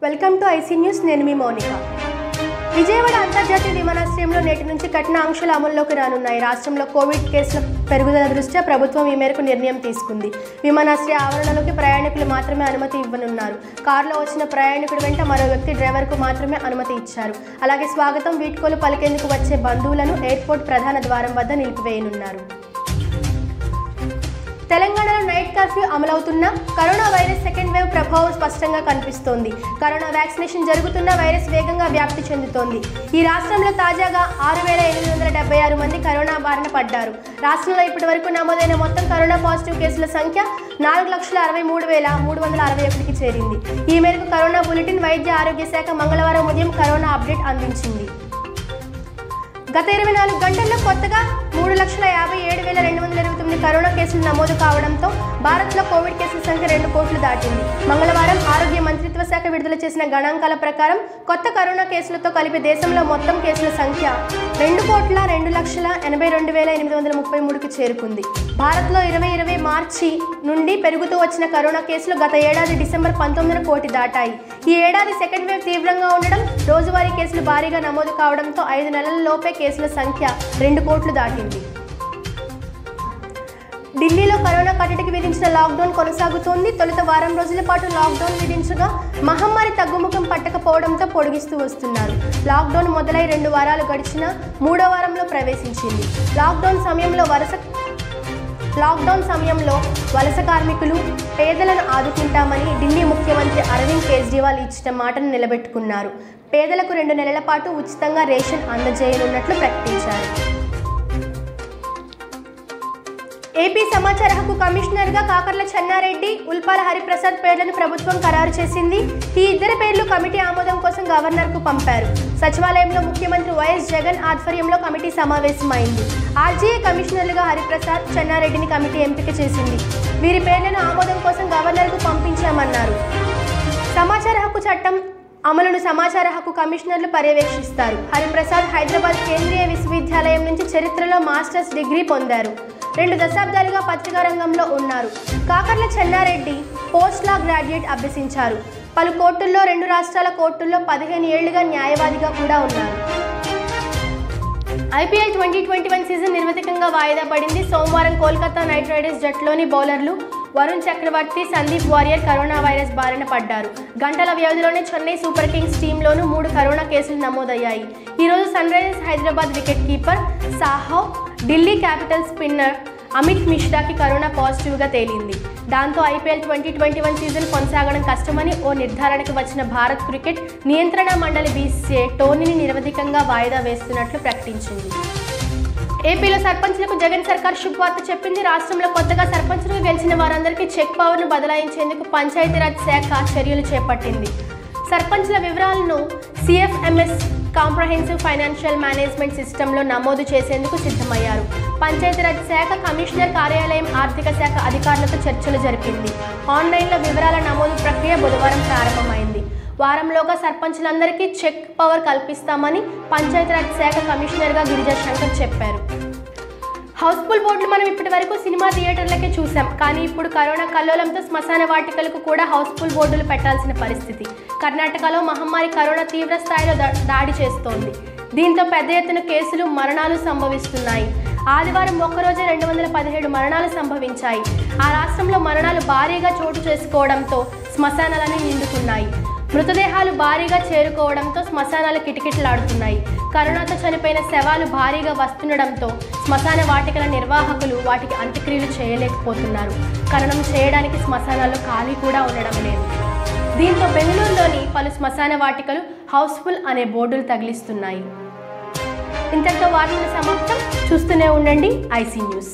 Welcome to IC news. నేను మీ మౌనిక. విజయవాడ అంతర్జాతీయ విమానాశ్రయంలో నేటి నుంచి కఠిన ఆంక్షలు అమల్లోకి రానున్నాయి. రాష్ట్రంలో కోవిడ్ కేసుల పెరుగుదల దృష్ట్యా ప్రభుత్వం ఈ మేరకు నిర్ణయం తీసుకుంది. విమానాశ్రయ ఆవరణలోకి ప్రయాణికులు మాత్రమే అనుమతి ఇవ్వనున్నారు. కారులో వచ్చిన ప్రయాణికుడి వెంట మరో వ్యక్తి డ్రైవర్కు మాత్రమే అనుమతి ఇచ్చారు. అలాగే స్వాగతం వీడ్కోలు పలికేందుకు వచ్చే బంధువులను ఎయిర్పోర్ట్ ప్రధాన ద్వారం వద్ద నిలిపివేయనున్నారు. తెలంగాణలో నైట్ కర్ఫ్యూ అమలవుతున్న కరోనా వైరస్ సెకండ్ వేవ్ ప్రభావం స్పష్టంగా కనిపిస్తోంది. కరోనా వ్యాక్సినేషన్ జరుగుతున్న వైరస్ వేగంగా వ్యాప్తి చెందుతోంది. ఈ రాష్ట్రంలో తాజాగా 6,876 మంది కరోనా బారిన పడ్డారు. రాష్ట్రంలో ఇప్పటి వరకు నమోదైన మొత్తం కరోనా పాజిటివ్ కేసుల సంఖ్య 4,63,361కి చేరింది. ఈ మేరకు కరోనా బులెటిన్ వైద్య ఆరోగ్య శాఖ మంగళవారం ఉదయం కరోనా అప్డేట్ అందించింది. గత 24 గంటల్లో కొత్తగా 3,57,229 కరోనా కేసులు నమోదు కావడంతో భారత్లో కోవిడ్ కేసుల సంఖ్య 2 కోట్లు దాటింది. మంగళవారం ఆరోగ్య మంత్రిత్వ శాఖ విడుదల చేసిన గణాంకాల ప్రకారం కొత్త కరోనా కేసులతో కలిపి దేశంలో మొత్తం కేసుల సంఖ్య 2,02,82,833కి చేరుకుంది. భారత్లో 2020 మార్చి నుండి పెరుగుతూ వచ్చిన కరోనా కేసులు గత ఏడాది డిసెంబర్ 19న కోటి దాటాయి. ఈ ఏడాది సెకండ్ వేవ్ తీవ్రంగా ఉండడం, రోజువారీ కేసులు భారీగా నమోదు కావడంతో 5 నెలల లోపే కేసుల సంఖ్య 2 కోట్లు దాటింది. ఢిల్లీలో కరోనా కట్టడికి విధించిన లాక్డౌన్ కొనసాగుతోంది. తొలుత వారం రోజుల పాటు లాక్డౌన్ విధించగా మహమ్మారి తగ్గుముఖం పట్టకపోవడంతో పొడిగిస్తూ వస్తున్నారు. లాక్డౌన్ మొదలై 2 వారాలు గడిచిన 3వ వారంలో ప్రవేశించింది. లాక్డౌన్ సమయంలో వలస కార్మికులు, పేదలను ఆదుకుంటామని ఢిల్లీ ముఖ్యమంత్రి అరవింద్ కేజ్రీవాల్ ఇచ్చిన మాటను నిలబెట్టుకున్నారు. పేదలకు 2 నెలల పాటు ఉచితంగా రేషన్ అందజేయనున్నట్లు ప్రకటించారు. ఏపీ సమాచార హక్కు కమిషనర్గా కాకర్ల చెన్నారెడ్డి, ఉల్పాల హరిప్రసాద్ పేర్లను ప్రభుత్వం ఖరారు చేసింది. ఈ ఇద్దరి పేర్లు కమిటీ ఆమోదం కోసం గవర్నర్కు పంపారు. సచివాలయంలో ముఖ్యమంత్రి వైఎస్ జగన్ ఆధ్వర్యంలో కమిటీ సమావేశమైంది. ఆర్జీఏ కమిషనర్లుగా హరిప్రసాద్, చెన్నారెడ్డిని కమిటీ ఎంపిక చేసింది. వీరి పేర్లను ఆమోదం కోసం గవర్నర్కు పంపించామన్నారు. సమాచార హక్కు చట్టం అమలును సమాచార హక్కు కమిషనర్లు పర్యవేక్షిస్తారు. హరిప్రసాద్ హైదరాబాద్ కేంద్రీయ విశ్వవిద్యాలయం నుంచి చరిత్రలో మాస్టర్స్ డిగ్రీ పొందారు. 2 దశాబ్దాలుగా పత్రికా రంగంలో ఉన్నారు. Kakarla Chennareddy post law graduate అభ్యసించారు. పలు కోర్టుల్లో, 2 రాష్ట్రాల కోర్టుల్లో 15 ఏళ్లుగా న్యాయవాదిగా కూడా ఉన్నారు. ఐపీఎల్ 2021 సీజన్ నిర్వధికంగా వాయిదా పడింది. సోమవారం కోల్కతా నైట్ రైడర్స్ జట్టులోని బౌలర్లు వరుణ్ చక్రవర్తి, సందీప్ వారియర్ కరోనా వైరస్ బారిన పడ్డారు. గంటల వ్యవధిలోనే చెన్నై సూపర్ కింగ్స్ టీంలోనూ 3 కరోనా కేసులు నమోదయ్యాయి. ఈరోజు Sunrisers Hyderabad wicket keeper Saha, Delhi capital spinner Amit మిశ్రాకి కరోనా పాజిటివ్గా తేలింది. దాంతో ఐపీఎల్ 2021 సీజన్ కొనసాగడం కష్టమని ఓ నిర్ధారణకు వచ్చిన భారత్ క్రికెట్ నియంత్రణ మండలి బీసీసీఐ టోర్నీని నిరవధికంగా వాయిదా వేస్తున్నట్లు ప్రకటించింది. ఏపీలో సర్పంచ్లకు జగన్ సర్కార్ శుభవార్త చెప్పింది. రాష్ట్రంలో కొత్తగా సర్పంచ్లుగా గెలిచిన వారందరికీ చెక్ పవర్ను బదలాయించేందుకు పంచాయతీరాజ్ శాఖ చర్యలు చేపట్టింది. సర్పంచ్ల వివరాలను CFMS కాంప్రహెన్సివ్ ఫైనాన్షియల్ మేనేజ్మెంట్ సిస్టంలో నమోదు చేసేందుకు సిద్ధమయ్యారు. పంచాయతీరాజ్ శాఖ కమిషనర్ కార్యాలయం ఆర్థిక శాఖ అధికారులతో చర్చలు జరిపింది. ఆన్లైన్లో వివరాల నమోదు ప్రక్రియ బుధవారం ప్రారంభమైంది. వారంలోగా సర్పంచ్లందరికీ చెక్ పవర్ కల్పిస్తామని పంచాయతీరాజ్ శాఖ కమిషనర్గా గిరిజా శంకర్ చెప్పారు. హౌస్ఫుల్ బోర్డులు మనం ఇప్పటి వరకు సినిమా థియేటర్లకే చూసాం. కానీ ఇప్పుడు కరోనా కల్లోలంతో శ్మశాన వాటికలకు కూడా హౌస్ఫుల్ బోర్డులు పెట్టాల్సిన పరిస్థితి. కర్ణాటకలో మహమ్మారి కరోనా తీవ్ర స్థాయిలో దాడి చేస్తోంది. దీంతో పెద్ద ఎత్తున కేసులు, మరణాలు సంభవిస్తున్నాయి. ఆదివారం ఒక్కరోజే 217 మరణాలు సంభవించాయి. ఆ రాష్ట్రంలో మరణాలు భారీగా చోటు చేసుకోవడంతో శ్మశానాలని నిండుకున్నాయి. మృతదేహాలు భారీగా చేరుకోవడంతో శ్మశానాలు కిటకిటలాడుతున్నాయి. కరోనాతో చనిపోయిన శవాలు భారీగా వస్తుండడంతో శ్మశాన వాటికల నిర్వాహకులు వాటికి అంత్యక్రియలు చేయలేకపోతున్నారు. ఖననం చేయడానికి శ్మశానాల్లో ఖాళీ కూడా ఉండడం లేదు. దీంతో బెంగళూరులోని పలు శ్మశాన వాటికలు హౌస్ఫుల్ అనే బోర్డులు తగిలిస్తున్నాయి. ఇంతటితో వార్తల సమాప్తం. చూస్తూనే ఉండండి ఐసీ న్యూస్.